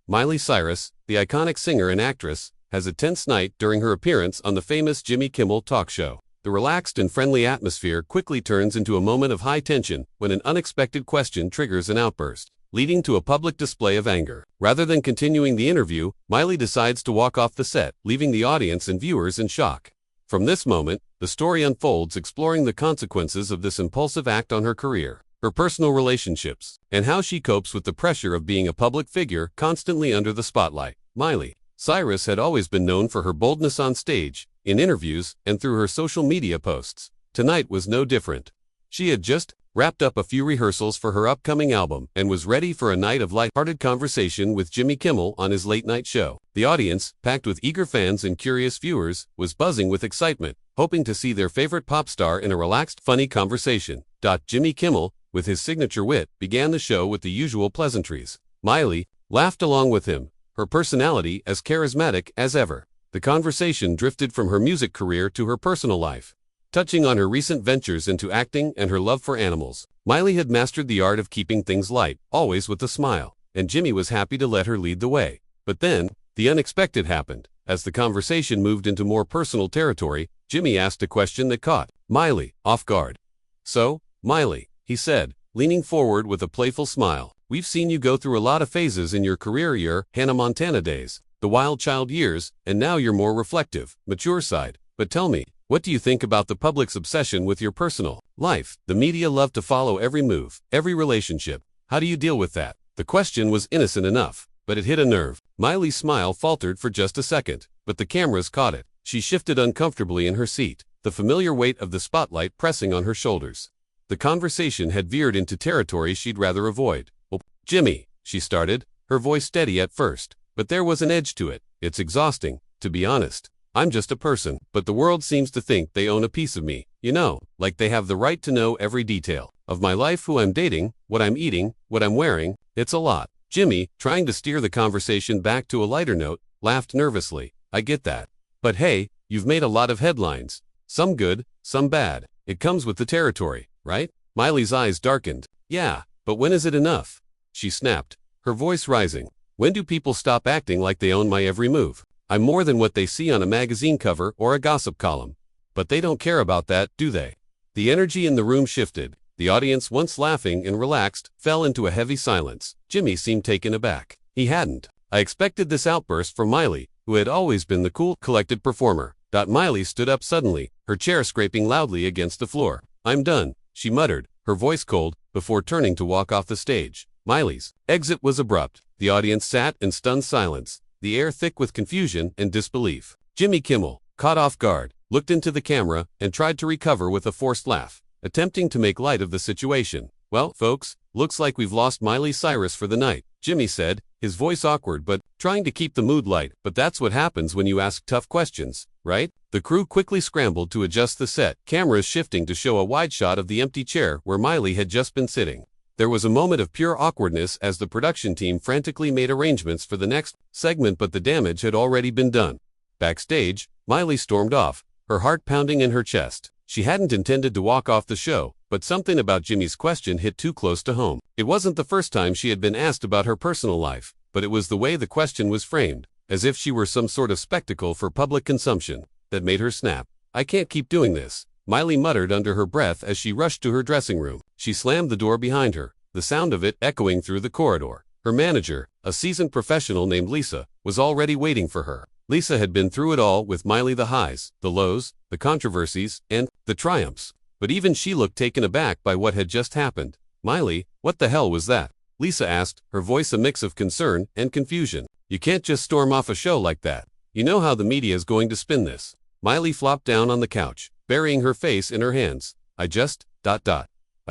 Miley Cyrus, the iconic singer and actress, has a tense night during her appearance on the famous Jimmy Kimmel talk show. The relaxed and friendly atmosphere quickly turns into a moment of high tension when an unexpected question triggers an outburst, leading to a public display of anger. Rather than continuing the interview, Miley decides to walk off the set, leaving the audience and viewers in shock. From this moment, the story unfolds, exploring the consequences of this impulsive act on her career, her personal relationships, and how she copes with the pressure of being a public figure constantly under the spotlight. Miley Cyrus had always been known for her boldness on stage, in interviews, and through her social media posts. Tonight was no different. She had just wrapped up a few rehearsals for her upcoming album and was ready for a night of light-hearted conversation with Jimmy Kimmel on his late-night show. The audience, packed with eager fans and curious viewers, was buzzing with excitement, hoping to see their favorite pop star in a relaxed, funny conversation. Jimmy Kimmel, with his signature wit, began the show with the usual pleasantries. Miley laughed along with him, her personality as charismatic as ever. The conversation drifted from her music career to her personal life, touching on her recent ventures into acting and her love for animals. Miley had mastered the art of keeping things light, always with a smile, and Jimmy was happy to let her lead the way. But then, the unexpected happened. As the conversation moved into more personal territory, Jimmy asked a question that caught Miley off guard. "So, Miley," he said, leaning forward with a playful smile, "we've seen you go through a lot of phases in your career, your Hannah Montana days, the wild child years, and now your more reflective, mature side. But tell me, what do you think about the public's obsession with your personal life? The media love to follow every move, every relationship. How do you deal with that?" The question was innocent enough, but it hit a nerve. Miley's smile faltered for just a second, but the cameras caught it. She shifted uncomfortably in her seat, the familiar weight of the spotlight pressing on her shoulders. The conversation had veered into territory she'd rather avoid. "Well, Jimmy," she started, her voice steady at first, but there was an edge to it. "It's exhausting, to be honest. I'm just a person, but the world seems to think they own a piece of me, you know, like they have the right to know every detail of my life, who I'm dating, what I'm eating, what I'm wearing. It's a lot." Jimmy, trying to steer the conversation back to a lighter note, laughed nervously. "I get that. But hey, you've made a lot of headlines. Some good, some bad. It comes with the territory, right?" Miley's eyes darkened. "Yeah, but when is it enough?" she snapped, her voice rising. "When do people stop acting like they own my every move? I'm more than what they see on a magazine cover or a gossip column. But they don't care about that, do they?" The energy in the room shifted. The audience, once laughing and relaxed, fell into a heavy silence. Jimmy seemed taken aback. He hadn't. "I expected this outburst from Miley, who had always been the cool, collected performer." Miley stood up suddenly, her chair scraping loudly against the floor. "I'm done," she muttered, her voice cold, before turning to walk off the stage. Miley's exit was abrupt. The audience sat in stunned silence, the air thick with confusion and disbelief. Jimmy Kimmel, caught off guard, looked into the camera and tried to recover with a forced laugh, attempting to make light of the situation. "Well, folks, looks like we've lost Miley Cyrus for the night," Jimmy said, his voice awkward but trying to keep the mood light. "But that's what happens when you ask tough questions, right?" The crew quickly scrambled to adjust the set, cameras shifting to show a wide shot of the empty chair where Miley had just been sitting. There was a moment of pure awkwardness as the production team frantically made arrangements for the next segment, but the damage had already been done. Backstage, Miley stormed off, her heart pounding in her chest. She hadn't intended to walk off the show, but something about Jimmy's question hit too close to home. It wasn't the first time she had been asked about her personal life, but it was the way the question was framed, as if she were some sort of spectacle for public consumption, that made her snap. "I can't keep doing this," Miley muttered under her breath as she rushed to her dressing room. She slammed the door behind her, the sound of it echoing through the corridor. Her manager, a seasoned professional named Lisa, was already waiting for her. Lisa had been through it all with Miley, the highs, the lows, the controversies, and the triumphs. But even she looked taken aback by what had just happened. "Miley, what the hell was that?" Lisa asked, her voice a mix of concern and confusion. "You can't just storm off a show like that. You know how the media is going to spin this." Miley flopped down on the couch, burying her face in her hands. I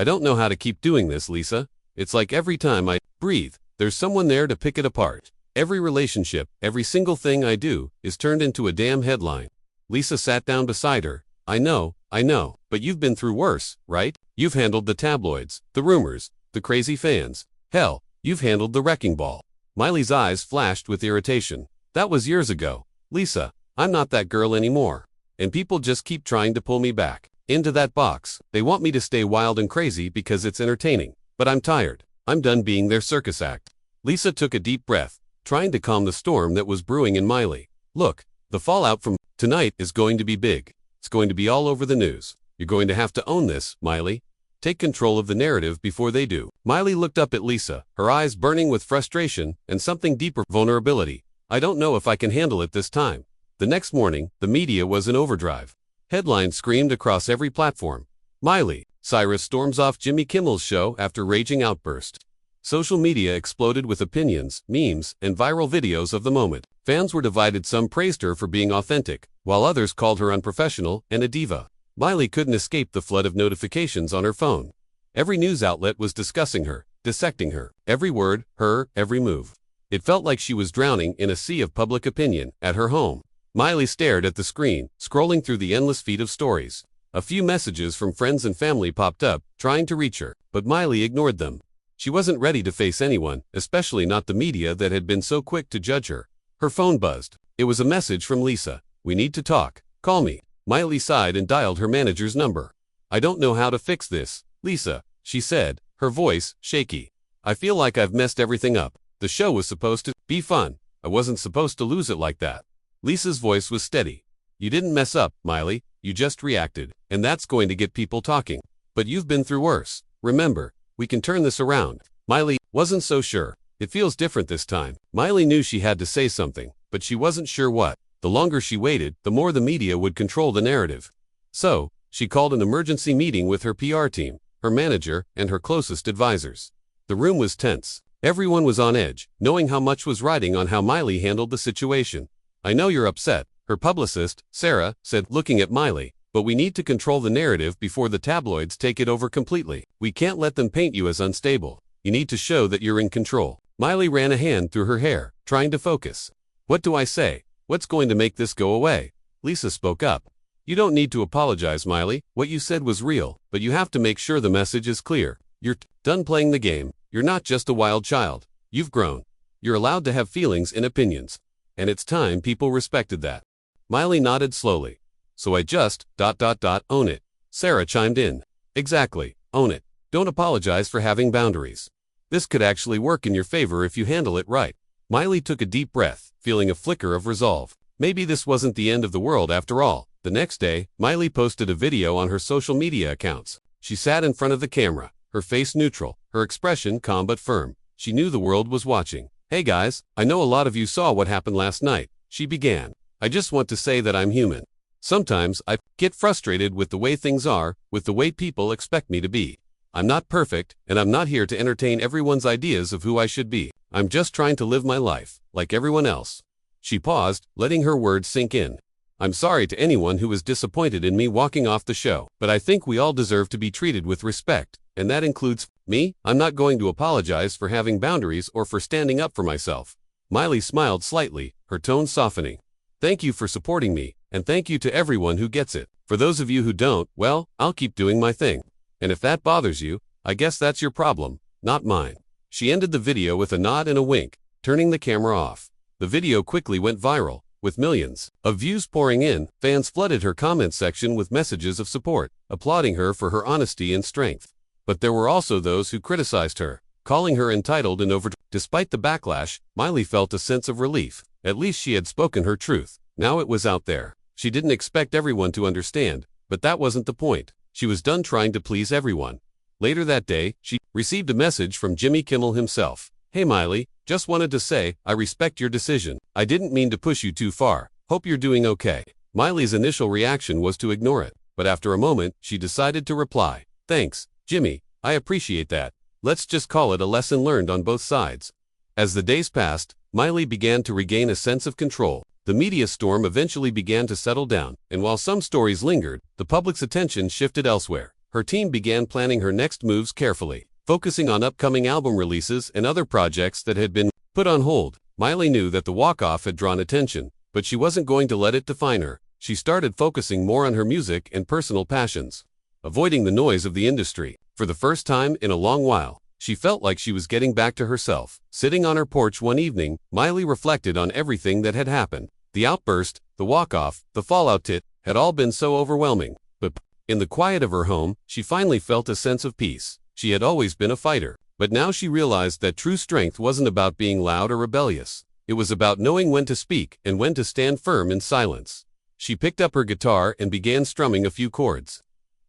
don't know how to keep doing this, Lisa. It's like every time I breathe, there's someone there to pick it apart. Every relationship, every single thing I do, is turned into a damn headline." Lisa sat down beside her. I know, but you've been through worse, right? You've handled the tabloids, the rumors, the crazy fans. Hell, you've handled the wrecking ball." Miley's eyes flashed with irritation. "That was years ago, Lisa. I'm not that girl anymore. And people just keep trying to pull me back into that box. They want me to stay wild and crazy because it's entertaining. But I'm tired. I'm done being their circus act." Lisa took a deep breath, trying to calm the storm that was brewing in Miley. Look, the fallout from tonight is going to be big. It's going to be all over the news. You're going to have to own this, Miley. Take control of the narrative before they do. Miley looked up at Lisa, her eyes burning with frustration and something deeper, vulnerability. I don't know if I can handle it this time. The next morning, the media was in overdrive. Headlines screamed across every platform. Miley Cyrus storms off Jimmy Kimmel's show after raging outburst. Social media exploded with opinions, memes, and viral videos of the moment. Fans were divided. Some praised her for being authentic, while others called her unprofessional and a diva. Miley couldn't escape the flood of notifications on her phone. Every news outlet was discussing her, dissecting her, every word, her every move. It felt like she was drowning in a sea of public opinion. At her home, Miley stared at the screen, scrolling through the endless feed of stories. A few messages from friends and family popped up, trying to reach her, but Miley ignored them. She wasn't ready to face anyone, especially not the media that had been so quick to judge her. Her phone buzzed. It was a message from Lisa. "We need to talk. Call me." Miley sighed and dialed her manager's number. "I don't know how to fix this, Lisa," she said, her voice shaky. "I feel like I've messed everything up. The show was supposed to be fun. I wasn't supposed to lose it like that." Lisa's voice was steady. "You didn't mess up, Miley. You just reacted, and that's going to get people talking. But you've been through worse. Remember, we can turn this around." Miley wasn't so sure. "It feels different this time." Miley knew she had to say something, but she wasn't sure what. The longer she waited, the more the media would control the narrative. So, she called an emergency meeting with her PR team, her manager, and her closest advisors. The room was tense. Everyone was on edge, knowing how much was riding on how Miley handled the situation. "I know you're upset," her publicist, Sarah, said, looking at Miley, "but we need to control the narrative before the tabloids take it over completely. We can't let them paint you as unstable. You need to show that you're in control." Miley ran a hand through her hair, trying to focus. "What do I say? What's going to make this go away?" Lisa spoke up. "You don't need to apologize, Miley. What you said was real, but you have to make sure the message is clear. You're done playing the game. You're not just a wild child. You've grown. You're allowed to have feelings and opinions. And it's time people respected that." Miley nodded slowly. "So I just, own it." Sarah chimed in. "Exactly, own it. Don't apologize for having boundaries. This could actually work in your favor if you handle it right." Miley took a deep breath, feeling a flicker of resolve. Maybe this wasn't the end of the world after all. The next day, Miley posted a video on her social media accounts. She sat in front of the camera, her face neutral, her expression calm but firm. She knew the world was watching. "Hey guys, I know a lot of you saw what happened last night," she began. "I just want to say that I'm human. Sometimes I get frustrated with the way things are, with the way people expect me to be. I'm not perfect, and I'm not here to entertain everyone's ideas of who I should be. I'm just trying to live my life, like everyone else." She paused, letting her words sink in. "I'm sorry to anyone who was disappointed in me walking off the show, but I think we all deserve to be treated with respect, and that includes me. I'm not going to apologize for having boundaries or for standing up for myself." Miley smiled slightly, her tone softening. "Thank you for supporting me, and thank you to everyone who gets it. For those of you who don't, well, I'll keep doing my thing. And if that bothers you, I guess that's your problem, not mine." She ended the video with a nod and a wink, turning the camera off. The video quickly went viral, with millions of views pouring in. Fans flooded her comment section with messages of support, applauding her for her honesty and strength. But there were also those who criticized her, calling her entitled and over. Despite the backlash, Miley felt a sense of relief. At least she had spoken her truth. Now it was out there. She didn't expect everyone to understand, but that wasn't the point. She was done trying to please everyone. Later that day, she received a message from Jimmy Kimmel himself. "Hey Miley, just wanted to say, I respect your decision. I didn't mean to push you too far. Hope you're doing okay." Miley's initial reaction was to ignore it, but after a moment, she decided to reply. "Thanks, Jimmy, I appreciate that. Let's just call it a lesson learned on both sides." As the days passed, Miley began to regain a sense of control. The media storm eventually began to settle down, and while some stories lingered, the public's attention shifted elsewhere. Her team began planning her next moves carefully, focusing on upcoming album releases and other projects that had been put on hold. Miley knew that the walk-off had drawn attention, but she wasn't going to let it define her. She started focusing more on her music and personal passions, avoiding the noise of the industry. For the first time in a long while, she felt like she was getting back to herself. Sitting on her porch one evening, Miley reflected on everything that had happened. The outburst, the walk-off, the fallout had all been so overwhelming. But in the quiet of her home, she finally felt a sense of peace. She had always been a fighter, but now she realized that true strength wasn't about being loud or rebellious. It was about knowing when to speak and when to stand firm in silence. She picked up her guitar and began strumming a few chords.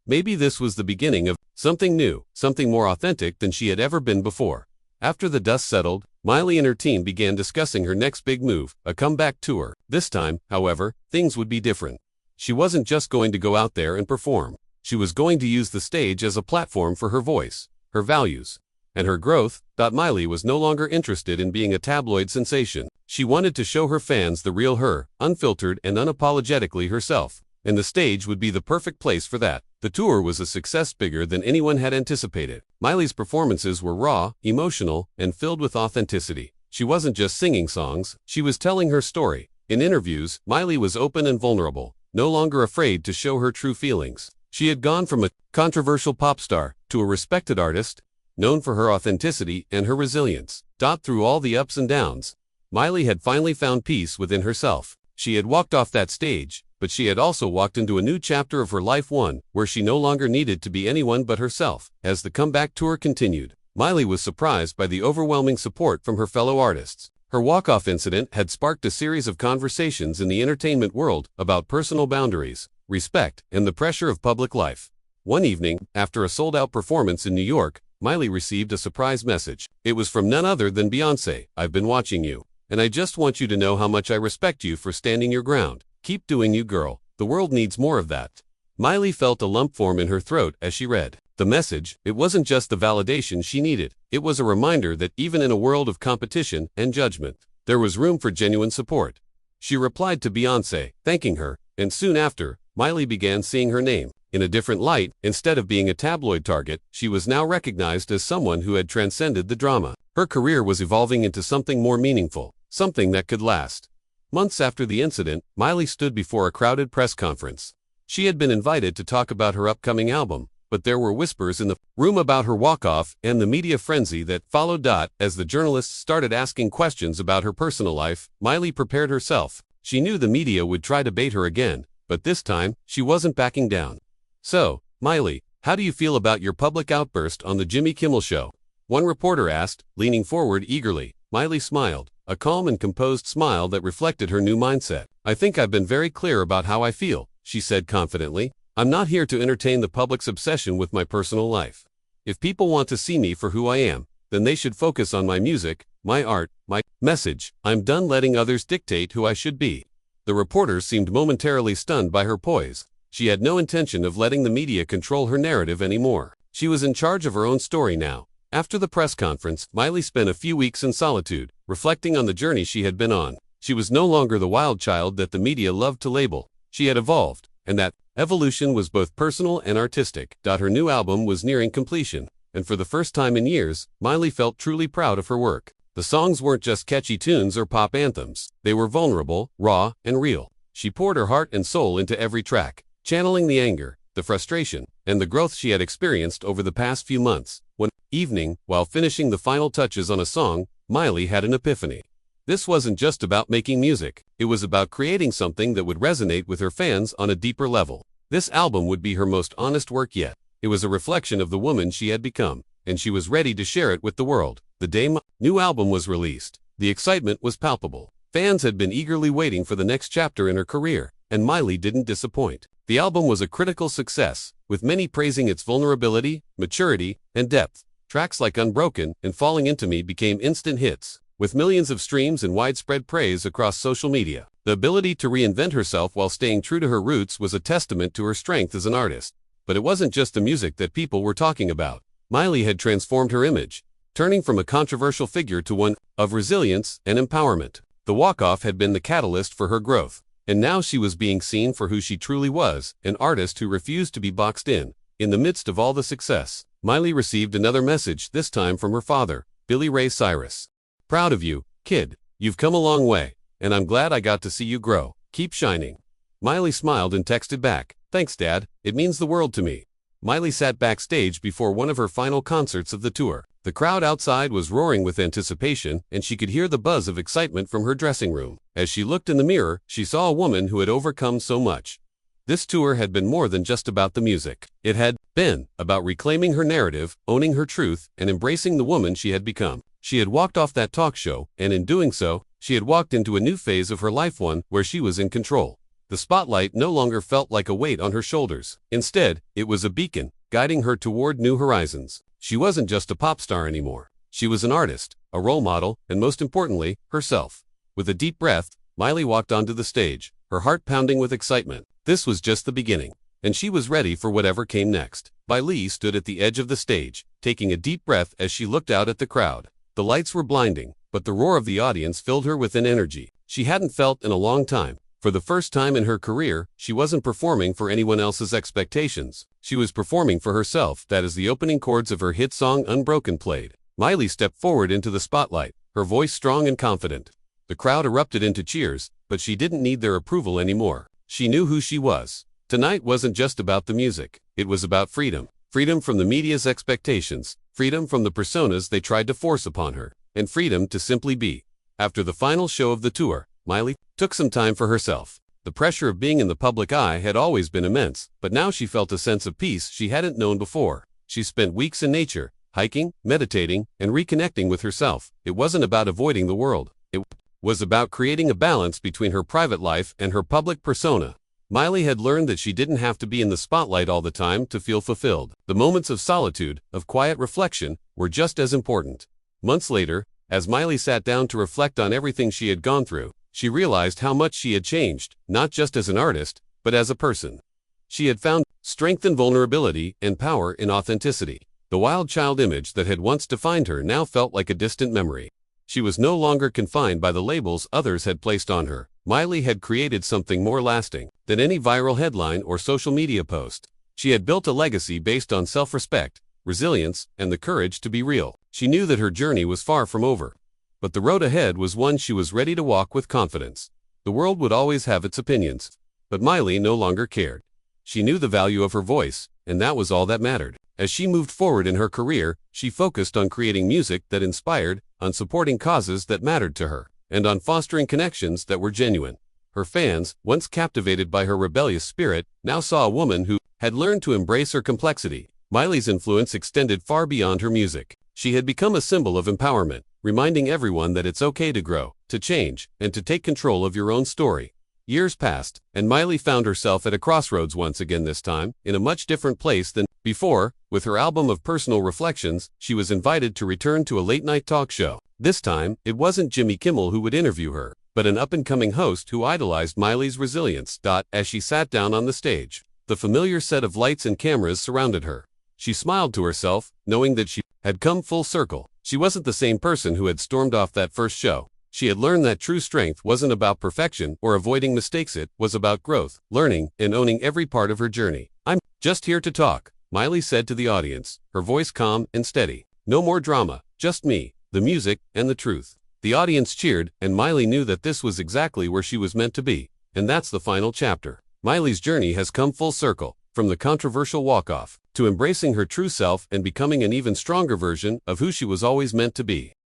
Maybe this was the beginning of something new, something more authentic than she had ever been before. After the dust settled, Miley and her team began discussing her next big move, a comeback tour. This time, however, things would be different. She wasn't just going to go out there and perform. She was going to use the stage as a platform for her voice, her values, and her growth. Miley was no longer interested in being a tabloid sensation. She wanted to show her fans the real her, unfiltered and unapologetically herself. And the stage would be the perfect place for that. The tour was a success bigger than anyone had anticipated. Miley's performances were raw, emotional, and filled with authenticity. She wasn't just singing songs, she was telling her story. In interviews, Miley was open and vulnerable, no longer afraid to show her true feelings. She had gone from a controversial pop star to a respected artist, known for her authenticity and her resilience. Through all the ups and downs, Miley had finally found peace within herself. She had walked off that stage, but she had also walked into a new chapter of her life, one where she no longer needed to be anyone but herself. As the comeback tour continued, Miley was surprised by the overwhelming support from her fellow artists. Her walk-off incident had sparked a series of conversations in the entertainment world about personal boundaries, respect, and the pressure of public life. One evening, after a sold-out performance in New York, Miley received a surprise message. It was from none other than Beyoncé. "I've been watching you, and I just want you to know how much I respect you for standing your ground. Keep doing you, girl. The world needs more of that." Miley felt a lump form in her throat as she read the message. It wasn't just the validation she needed. It was a reminder that even in a world of competition and judgment, there was room for genuine support. She replied to Beyoncé, thanking her, and soon after, Miley began seeing her name in a different light. Instead of being a tabloid target, she was now recognized as someone who had transcended the drama. Her career was evolving into something more meaningful, something that could last. Months after the incident, Miley stood before a crowded press conference. She had been invited to talk about her upcoming album, but there were whispers in the room about her walk-off and the media frenzy that followed. As the journalists started asking questions about her personal life, Miley prepared herself. She knew the media would try to bait her again, but this time, she wasn't backing down. "So, Miley, how do you feel about your public outburst on the Jimmy Kimmel Show?" one reporter asked, leaning forward eagerly. Miley smiled, a calm and composed smile that reflected her new mindset. "I think I've been very clear about how I feel," she said confidently. "I'm not here to entertain the public's obsession with my personal life. If people want to see me for who I am, then they should focus on my music, my art, my message. I'm done letting others dictate who I should be." The reporter seemed momentarily stunned by her poise. She had no intention of letting the media control her narrative anymore. She was in charge of her own story now. After the press conference, Miley spent a few weeks in solitude, reflecting on the journey she had been on. She was no longer the wild child that the media loved to label. She had evolved, and that evolution was both personal and artistic. Her new album was nearing completion, and for the first time in years, Miley felt truly proud of her work. The songs weren't just catchy tunes or pop anthems. They were vulnerable, raw, and real. She poured her heart and soul into every track, channeling the anger, the frustration, and the growth she had experienced over the past few months. One evening, while finishing the final touches on a song, Miley had an epiphany. This wasn't just about making music. It was about creating something that would resonate with her fans on a deeper level. This album would be her most honest work yet. It was a reflection of the woman she had become, and she was ready to share it with the world. The day new album was released, the excitement was palpable. Fans had been eagerly waiting for the next chapter in her career, and Miley didn't disappoint. The album was a critical success, with many praising its vulnerability, maturity, and depth. Tracks like Unbroken and Falling Into Me became instant hits, with millions of streams and widespread praise across social media. The ability to reinvent herself while staying true to her roots was a testament to her strength as an artist. But it wasn't just the music that people were talking about. Miley had transformed her image, turning from a controversial figure to one of resilience and empowerment. The walk-off had been the catalyst for her growth, and now she was being seen for who she truly was, an artist who refused to be boxed in. In the midst of all the success, Miley received another message, this time from her father, Billy Ray Cyrus. "Proud of you, kid. You've come a long way, and I'm glad I got to see you grow. Keep shining." Miley smiled and texted back, "Thanks, Dad. It means the world to me." Miley sat backstage before one of her final concerts of the tour. The crowd outside was roaring with anticipation, and she could hear the buzz of excitement from her dressing room. As she looked in the mirror, she saw a woman who had overcome so much. This tour had been more than just about the music. It had been about reclaiming her narrative, owning her truth, and embracing the woman she had become. She had walked off that talk show, and in doing so, She had walked into a new phase of her life, one where she was in control. The spotlight no longer felt like a weight on her shoulders. Instead, it was a beacon, guiding her toward new horizons. She wasn't just a pop star anymore. She was an artist, a role model, and most importantly, herself. With a deep breath, Miley walked onto the stage, her heart pounding with excitement. This was just the beginning, and she was ready for whatever came next. Miley stood at the edge of the stage, taking a deep breath as she looked out at the crowd. The lights were blinding, but the roar of the audience filled her with an energy she hadn't felt in a long time. For the first time in her career, she wasn't performing for anyone else's expectations. She was performing for herself. That as the opening chords of her hit song Unbroken played, Miley stepped forward into the spotlight, her voice strong and confident. The crowd erupted into cheers, but she didn't need their approval anymore. She knew who she was. Tonight wasn't just about the music. It was about freedom. Freedom from the media's expectations, freedom from the personas they tried to force upon her, and freedom to simply be. After the final show of the tour, Miley took some time for herself. The pressure of being in the public eye had always been immense, but now she felt a sense of peace she hadn't known before. She spent weeks in nature, hiking, meditating, and reconnecting with herself. It wasn't about avoiding the world. It was about creating a balance between her private life and her public persona. Miley had learned that she didn't have to be in the spotlight all the time to feel fulfilled. The moments of solitude, of quiet reflection, were just as important. Months later, as Miley sat down to reflect on everything she had gone through, she realized how much she had changed, not just as an artist, but as a person. She had found strength in vulnerability and power in authenticity. The wild child image that had once defined her now felt like a distant memory. She was no longer confined by the labels others had placed on her. Miley had created something more lasting than any viral headline or social media post. She had built a legacy based on self-respect, resilience, and the courage to be real. She knew that her journey was far from over, but the road ahead was one she was ready to walk with confidence. The world would always have its opinions, but Miley no longer cared. She knew the value of her voice, and that was all that mattered. As she moved forward in her career, she focused on creating music that inspired, on supporting causes that mattered to her, and on fostering connections that were genuine. Her fans, once captivated by her rebellious spirit, now saw a woman who had learned to embrace her complexity. Miley's influence extended far beyond her music. She had become a symbol of empowerment, reminding everyone that it's okay to grow, to change, and to take control of your own story. Years passed, and Miley found herself at a crossroads once again, this time in a much different place than before. With her album of personal reflections, she was invited to return to a late-night talk show. This time, it wasn't Jimmy Kimmel who would interview her, but an up-and-coming host who idolized Miley's resilience. As she sat down on the stage, the familiar set of lights and cameras surrounded her. She smiled to herself, knowing that she had come full circle. She wasn't the same person who had stormed off that first show. She had learned that true strength wasn't about perfection or avoiding mistakes. It was about growth, learning, and owning every part of her journey. "I'm just here to talk," Miley said to the audience, her voice calm and steady. "No more drama, just me, the music, and the truth." The audience cheered, and Miley knew that this was exactly where she was meant to be. And that's the final chapter. Miley's journey has come full circle, from the controversial walk-off to embracing her true self and becoming an even stronger version of who she was always meant to be.